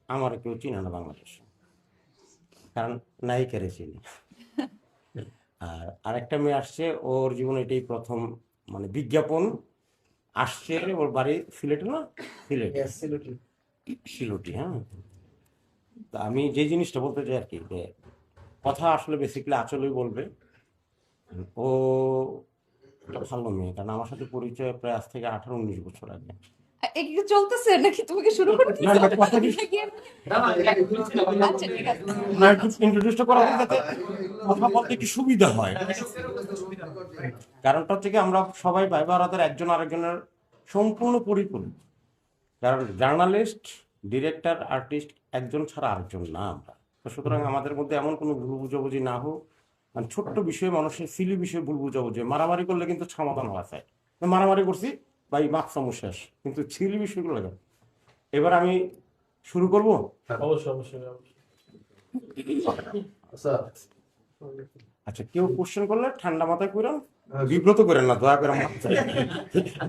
আমার কেউ চিনে না বাংলাদেশে, কারণ নায়িকারে চিনি। আর আরেকটা মেয়ে আসছে, ওর জীবনে এটাই প্রথম মানে বিজ্ঞাপন আসছে। ওর বাড়ি সিলেটে না? সিলেটে, সিলুটি, হ্যাঁ। তা আমি যে জিনিসটা বলতে চাই আর কি, যে কথা আসলে বেসিক্যালি আঁচলই বলবে। ও একটা ভালো মেয়ে, কারণ আমার সাথে পরিচয় প্রায় আজ থেকে 18-19 বছর আগে। কি চলতেছে নাকি তুমি কি শুরু করে না, দিছো? কথা কি আচ্ছা ঠিক আছে। না, একটু ইন্ট্রোডিউসটা করা হয় যাতে কথা বলতে একটু সুবিধা হয়। কারণটা হচ্ছে কি, আমরা সবাই ভাই বারাদের একজন আরেকজনের সম্পূর্ণ পরিপূর্ণ। কারণ জার্নালিস্ট, ডিরেক্টর, আর্টিস্ট একজন ছাড়া আরেকজন না আমরা। তো সুতরাং আমাদের মধ্যে এমন কোনো ভুল বুঝাবুঝি না হোক। মানে ছোট্ট বিষয়ে, মানুষের সিলি বিষয়ে ভুল বুঝাবুঝি, মারামারি করলে কিন্তু সমাধান হওয়া যায়। মারামারি করছি ভাই, মাপ সমস্যা শেষ, কিন্তু সিলি বিষয়গুলো লাগে। এবার আমি শুরু করব। অবশ্যই অবশ্যই অবশ্যই। আচ্ছা, কেউ কোশ্চেন করলে ঠান্ডা মাথায় করেন, বিব্রত করেন না, দয়া করে আমার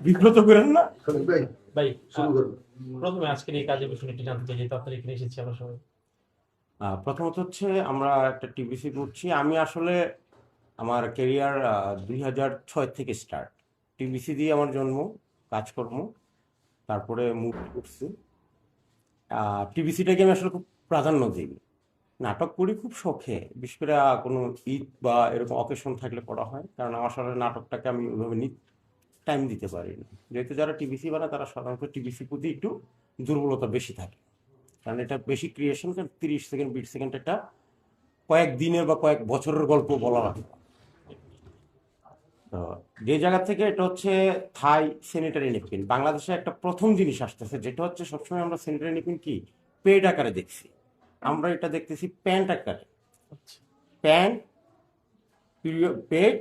বিব্রত করেন না। ভাই প্রথমে আজকের এই কাজের বিষয়ে একটু জানতে চাই, যেহেতু আপনার এখানে এসেছি আমরা সবাই। প্রথমত হচ্ছে আমরা একটা টিভিসি করছি। আমি আসলে আমার কেরিয়ার 2006 থেকে স্টার্ট। টিভিসি দিয়ে আমার জন্ম, কাজকর্ম, তারপরে মুভি করছি। টিভিসিটাকে আমি আসলে খুব প্রাধান্য দিই। নাটক করি খুব শখে, বিশেষ করে কোনো ঈদ বা এরকম অকেশন থাকলে করা হয়, কারণ আমার আসলে নাটকটাকে আমি ওইভাবে টাইম দিতে পারি না। যেহেতু যারা টিভিসি বানায় তারা সাধারণত টিভিসি প্রতি একটু দুর্বলতা বেশি থাকে, কারণ এটা বেশি ক্রিয়েশন, কারণ 30 সেকেন্ড 20 সেকেন্ড একটা কয়েক দিনের বা কয়েক বছরের গল্প বলা লাগে। তো যে জায়গা থেকে, এটা হচ্ছে থাই স্যানিটারি ন্যাপকিন। বাংলাদেশে একটা প্রথম জিনিস আসতেছে, যেটা হচ্ছে সবসময় আমরা স্যানিটারি ন্যাপকিন কি পেড আকারে দেখছি, আমরা এটা দেখতেছি প্যান্ট আকারে। প্যান্ট, পেড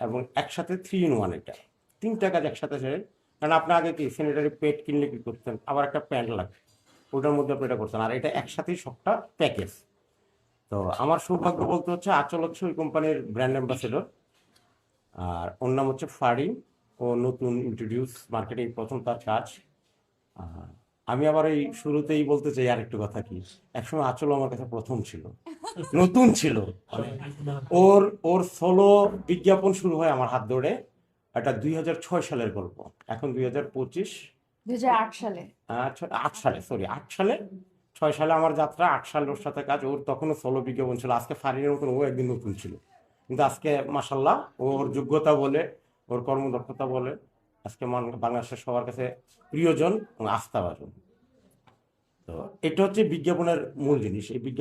এবং একসাথে 3 in 1। এটা 3টা কাজ একসাথে সেরে। কারণ আপনি আগে কি স্যানিটারি পেড কিনলে কি করতেন, আবার একটা প্যান্ট লাগবে, ওটার মধ্যে আপনি এটা করতেন, আর এটা একসাথেই সবটা প্যাকেজ। তো আমার সৌভাগ্য বলতে হচ্ছে, আঁচল হচ্ছে ওই কোম্পানির ব্র্যান্ড অ্যাম্বাসেডর, আর ওর নাম হচ্ছে ফারিন। ও নতুন ইন্ট্রোডিউস মার্কেটে, প্রথম তার কাজ। আর আমি আবার এই শুরুতেই বলতে চাই আরেকটু কথা, কি একসময় আঁচল আমার কাছে প্রথম ছিল, নতুন ছিল। ওর ওর সোলো বিজ্ঞাপন শুরু হয় আমার হাত ধরে। এটা 2006 সালের গল্প, এখন 2025। 2008 সালে। 8 সালে, সরি 8 সালে। 6 সালে আমার যাত্রা, 8 সালে ওর সাথে কাজ। ওর তখনও সোলো বিজ্ঞাপন ছিল। আজকে ফারিনের মতন ও একদিন নতুন ছিল, কিন্তু আজকে মাসাল্লাহ ওর যোগ্যতা বলে, ওর কর্মদক্ষতা বলে আজকে বাংলাদেশের সবার কাছে প্রিয়জন এবং আস্থাভাজন। তো এটা হচ্ছে বিজ্ঞাপনের মূল জিনিস। এই বিজ্ঞাপন